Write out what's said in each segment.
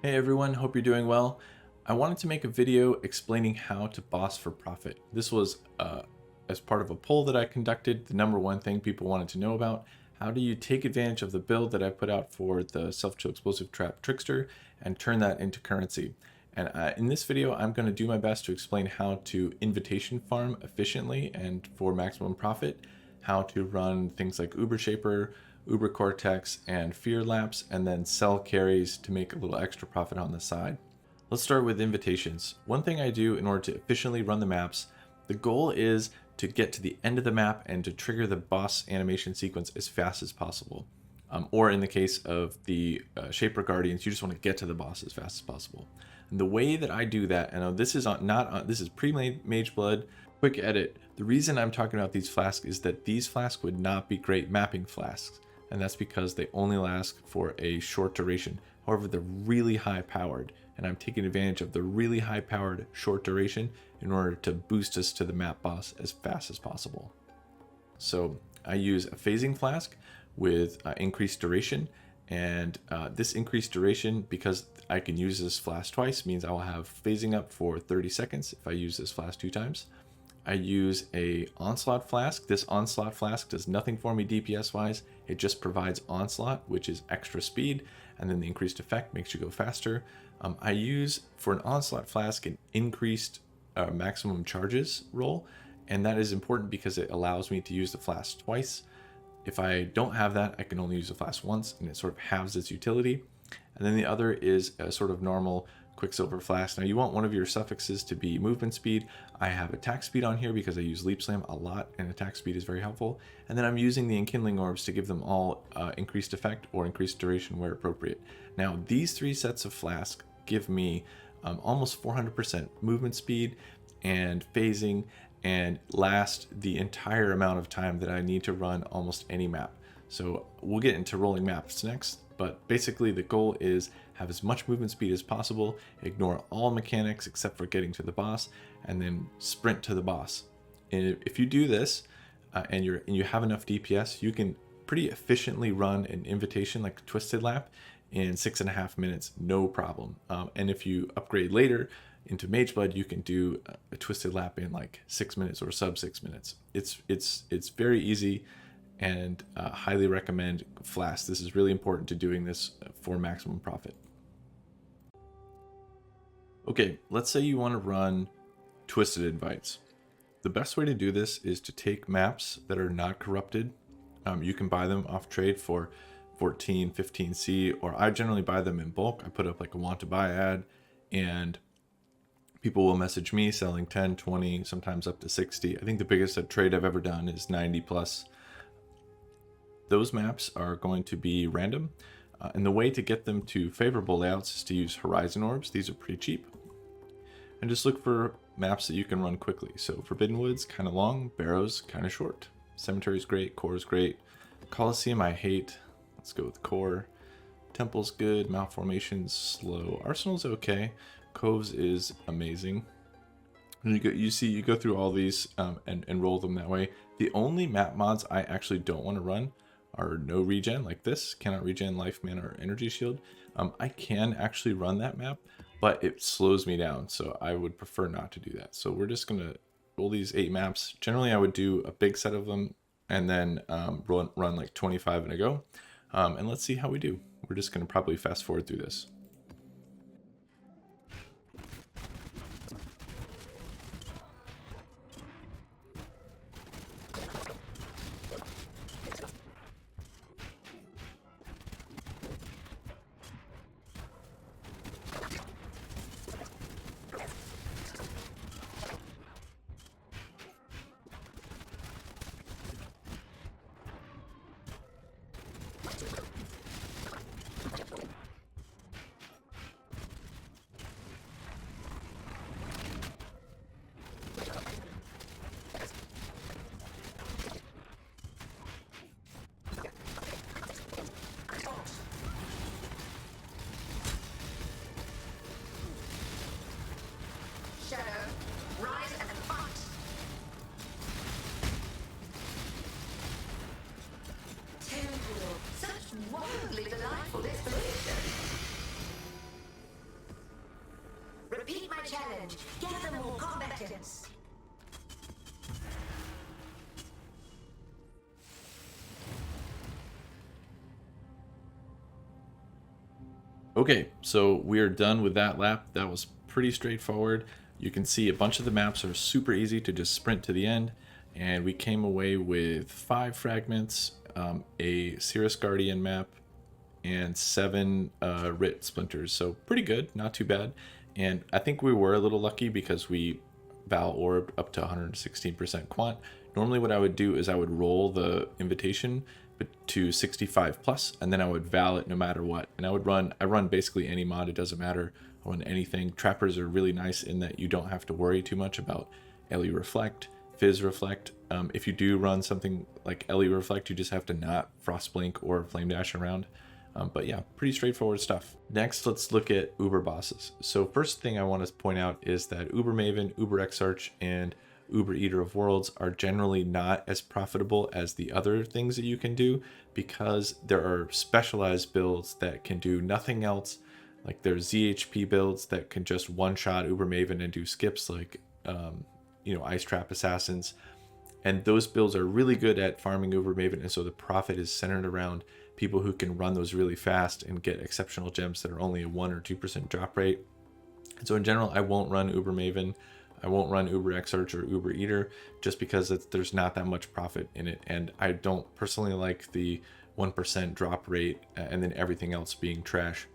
Hey everyone, hope you're doing well. I wanted to make a video explaining how to boss for profit. This was as part of a poll that I conducted, the number one thing people wanted to know about. How do you take advantage of the build that I put out for the self-kill explosive trap Trickster and turn that into currency? And in this video, I'm going to do my best to explain how to invitation farm efficiently and for maximum profit, how to run things like Uber Shaper, Uber Cortex, and Fear Lapse, and then sell carries to make a little extra profit on the side. Let's start with invitations. One thing I do in order to efficiently run the maps, the goal is to get to the end of the map and to trigger the boss animation sequence as fast as possible. Or in the case of the Shaper Guardians, you just want to get to the boss as fast as possible. And the way that I do that, and this is this is pre-Mage Blood. Quick edit. The reason I'm talking about these flasks is that these flasks would not be great mapping flasks, and that's because they only last for a short duration. However, they're really high powered, and I'm taking advantage of the really high powered short duration in order to boost us to the map boss as fast as possible. So I use a phasing flask with increased duration, and this increased duration, because I can use this flask twice, means I will have phasing up for 30 seconds if I use this flask 2 times. I use a onslaught flask. This onslaught flask does nothing for me DPS wise. It just provides onslaught, which is extra speed, and then the increased effect makes you go faster. I use for an onslaught flask an increased maximum charges roll, and that is important because it allows me to use the flask twice. If I don't have that, I can only use the flask once, and it sort of halves its utility. And then the other is a sort of normal Quicksilver Flask. Now you want one of your suffixes to be movement speed. I have attack speed on here because I use Leap Slam a lot, and attack speed is very helpful. And then I'm using the Enkindling Orbs to give them all increased effect or increased duration where appropriate. Now these 3 sets of Flask give me almost 400% movement speed and phasing, and last the entire amount of time that I need to run almost any map. So we'll get into rolling maps next, but basically the goal is have as much movement speed as possible, ignore all mechanics except for getting to the boss, and then sprint to the boss. And if you do this and you have enough DPS, you can pretty efficiently run an invitation like a Twisted Lap in 6.5 minutes, no problem. And if you upgrade later into Mage Blood, you can do a Twisted Lap in like 6 minutes or sub 6 minutes. It's very easy, and highly recommend Flask. This is really important to doing this for maximum profit. Okay, let's say you want to run Twisted Invites. The best way to do this is to take maps that are not corrupted. You can buy them off trade for 14, 15C, or I generally buy them in bulk. I put up like a want to buy ad, and people will message me selling 10, 20, sometimes up to 60. I think the biggest trade I've ever done is 90 plus. Those maps are going to be random, and the way to get them to favorable layouts is to use Horizon Orbs. These are pretty cheap. And just look for maps that you can run quickly. So Forbidden Woods, kind of long. Barrows, kind of short. Cemetery's great. Core's great. Coliseum, I hate. Let's go with Core. Temple's good. Malformation's slow. Arsenal's okay. Coves is amazing. And you go through all these and roll them that way. The only map mods I actually don't want to run are no regen, like this. Cannot regen life, mana, or energy shield. I can actually run that map, but it slows me down, so I would prefer not to do that. So we're just gonna roll these 8 maps. Generally, I would do a big set of them and then run like 25 in a go. And let's see how we do. We're just gonna probably fast forward through this. Okay, so we're done with that lap. That was pretty straightforward. You can see a bunch of the maps are super easy to just sprint to the end, and we came away with 5 fragments, a Cirrus Guardian map, and 7 Writ Splinters. So pretty good, not too bad. And I think we were a little lucky because we Val Orbed up to 116% quant. Normally what I would do is I would roll the invitation to 65 plus, and then I would Val it no matter what. And I run basically any mod, it doesn't matter. I run anything. Trappers are really nice in that you don't have to worry too much about LE Reflect, Fizz Reflect. If you do run something like LE Reflect, you just have to not Frostblink or Flame Dash around. But yeah, pretty straightforward stuff. Next, let's look at Uber bosses. So first thing I want to point out is that Uber Maven, Uber Exarch, and Uber Eater of Worlds are generally not as profitable as the other things that you can do, because there are specialized builds that can do nothing else. Like there's ZHP builds that can just one-shot Uber Maven and do skips, like Ice Trap Assassins. And those builds are really good at farming Uber Maven, and so the profit is centered around people who can run those really fast and get exceptional gems that are only a 1 or 2% drop rate. And so in general, I won't run Uber Maven, I won't run Uber Exarch or Uber Eater, just because there's not that much profit in it. And I don't personally like the 1% drop rate and then everything else being trash.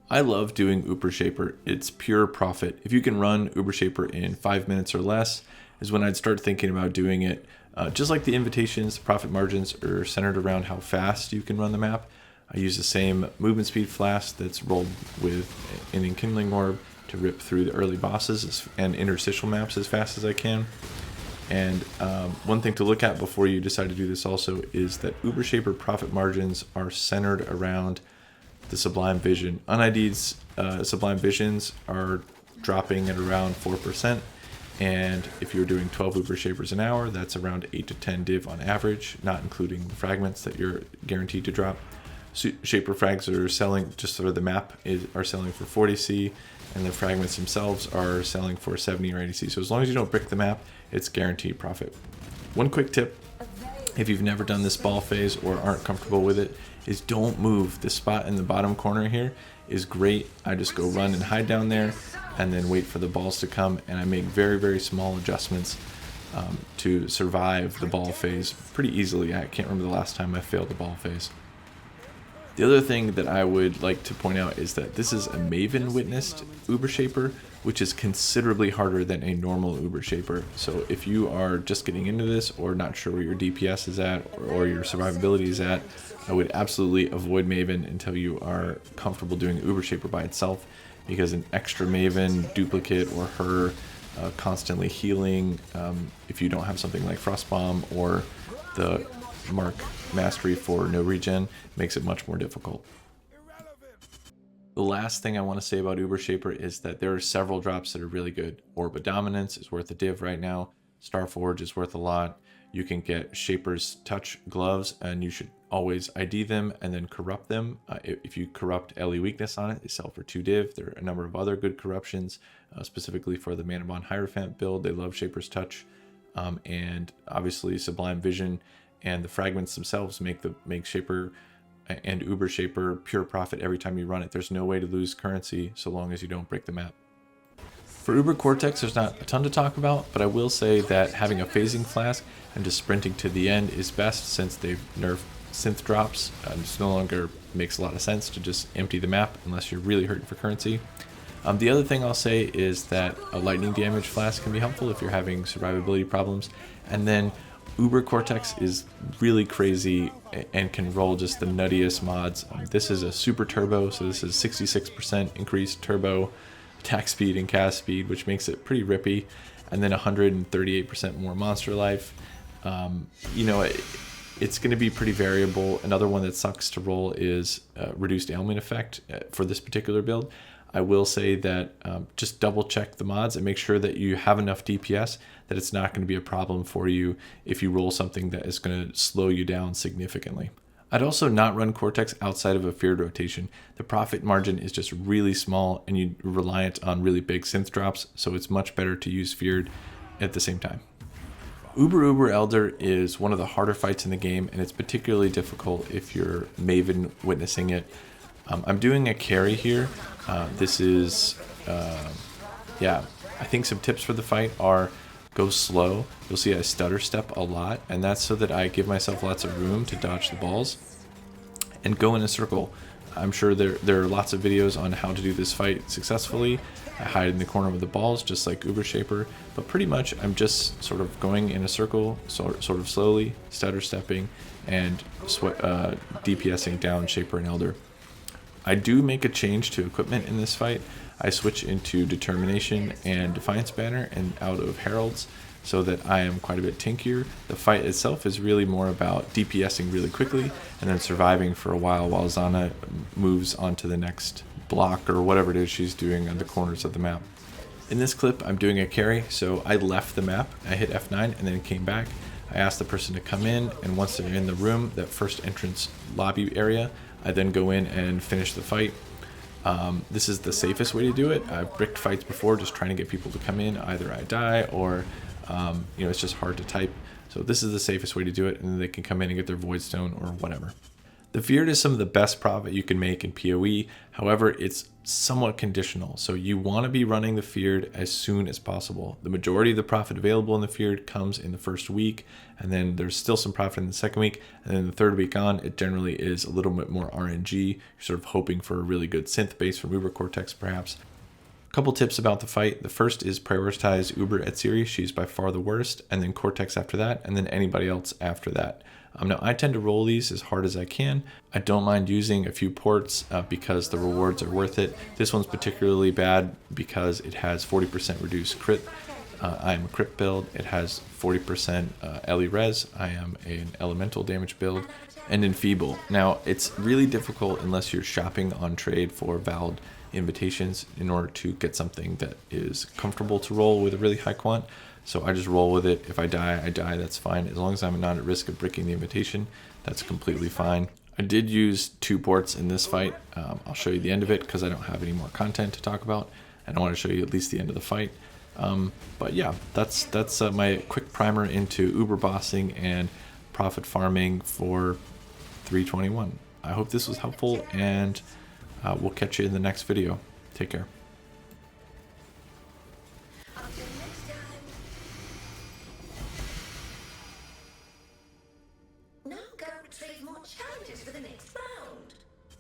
I love doing Uber Shaper. It's pure profit. If you can run Uber Shaper in 5 minutes or less is when I'd start thinking about doing it. Just like the invitations, the profit margins are centered around how fast you can run the map. I use the same movement speed flask that's rolled with an Enkindling Orb to rip through the early bosses and interstitial maps as fast as I can. And one thing to look at before you decide to do this also is that Uber Shaper profit margins are centered around the Sublime Vision. UnID's Sublime Visions are dropping at around 4%. And if you're doing 12 Uber Shapers an hour, that's around 8 to 10 div on average, not including the fragments that you're guaranteed to drop. Shaper frags are selling, just for the map, are selling for 40C, and the fragments themselves are selling for 70 or 80C. So as long as you don't brick the map, it's guaranteed profit. One quick tip, if you've never done this ball phase or aren't comfortable with it, is don't move. The spot in the bottom corner here is great. I just go run and hide down there and then wait for the balls to come, and I make very, very small adjustments to survive the ball phase pretty easily. I can't remember the last time I failed the ball phase. The other thing that I would like to point out is that this is a Maven witnessed Uber Shaper, which is considerably harder than a normal Uber Shaper. So if you are just getting into this or not sure where your DPS is at or your survivability is at, I would absolutely avoid Maven until you are comfortable doing Uber Shaper by itself, because an extra Maven duplicate or her constantly healing, if you don't have something like Frostbomb or the Mark Mastery for no regen, makes it much more difficult. The last thing I want to say about Uber Shaper is that there are several drops that are really good. Orb of Dominance is worth a div right now. Starforge is worth a lot. You can get Shaper's Touch gloves, and you should always ID them and then corrupt them. If you corrupt LE Weakness on it, they sell for 2 div. There are a number of other good corruptions, specifically for the Manabon Hierophant build. They love Shaper's Touch. And obviously Sublime Vision and the fragments themselves make Shaper and Uber Shaper pure profit every time you run it. There's no way to lose currency so long as you don't break the map. For Uber Cortex, there's not a ton to talk about, but I will say that having a phasing flask and just sprinting to the end is best, since they've nerfed synth drops. It no longer makes a lot of sense to just empty the map unless you're really hurting for currency. The other thing I'll say is that a lightning damage flask can be helpful if you're having survivability problems. And then Uber Cortex is really crazy and can roll just the nuttiest mods. This is a super turbo, so this is 66% increased turbo attack speed and cast speed, which makes it pretty rippy, and then 138% more monster life. It's going to be pretty variable. Another one that sucks to roll is reduced ailment effect for this particular build. I will say that just double check the mods and make sure that you have enough DPS that it's not going to be a problem for you if you roll something that is going to slow you down significantly. I'd also not run Cortex outside of a feared rotation. The profit margin is just really small and you're reliant on really big synth drops, so it's much better to use feared at the same time. Uber Elder is one of the harder fights in the game, and it's particularly difficult if you're Maven witnessing it. I'm doing a carry here. This is, yeah, I think some tips for the fight are go slow. You'll see I stutter step a lot, and that's so that I give myself lots of room to dodge the balls and go in a circle. I'm sure there are lots of videos on how to do this fight successfully. I hide in the corner with the balls, just like Uber Shaper, but pretty much I'm just sort of going in a circle, sort of slowly, stutter stepping, and DPSing down Shaper and Elder. I do make a change to equipment in this fight. I switch into Determination and Defiance Banner and out of Heralds, so that I am quite a bit tankier. The fight itself is really more about DPSing really quickly and then surviving for a while Zana moves on to the next block or whatever it is she's doing on the corners of the map. In this clip, I'm doing a carry, so I left the map, I hit F9 and then came back. I asked the person to come in, and once they're in the room, that first entrance lobby area, I then go in and finish the fight. This is the safest way to do it. I've bricked fights before just trying to get people to come in. Either I die or you know, it's just hard to type. So this is the safest way to do it, and then they can come in and get their Void Stone or whatever. The Feared is some of the best profit you can make in PoE. However, it's somewhat conditional. So you want to be running the Feared as soon as possible. The majority of the profit available in the Feared comes in the first week, and then there's still some profit in the second week, and then the third week on, it generally is a little bit more RNG. You're sort of hoping for a really good synth base from Uber Cortex, perhaps. Couple tips about the fight. The first is prioritize Uber Atziri. She's by far the worst, and then Cortex after that, and then anybody else after that. Now I tend to roll these as hard as I can. I don't mind using a few ports because the rewards are worth it. This one's particularly bad because it has 40% reduced crit. I am a crit build. It has 40% Ele res. I am an elemental damage build, and enfeeble. Now it's really difficult unless you're shopping on trade for valid invitations in order to get something that is comfortable to roll with a really high quant. So I just roll with it. If I die, that's fine. As long as I'm not at risk of bricking the invitation, that's completely fine. I did use 2 ports in this fight. I'll show you the end of it because I don't have any more content to talk about, and I want to show you at least the end of the fight. But yeah, that's my quick primer into Uber bossing and profit farming for 321. I hope this was helpful, and we'll catch you in the next video. Take care.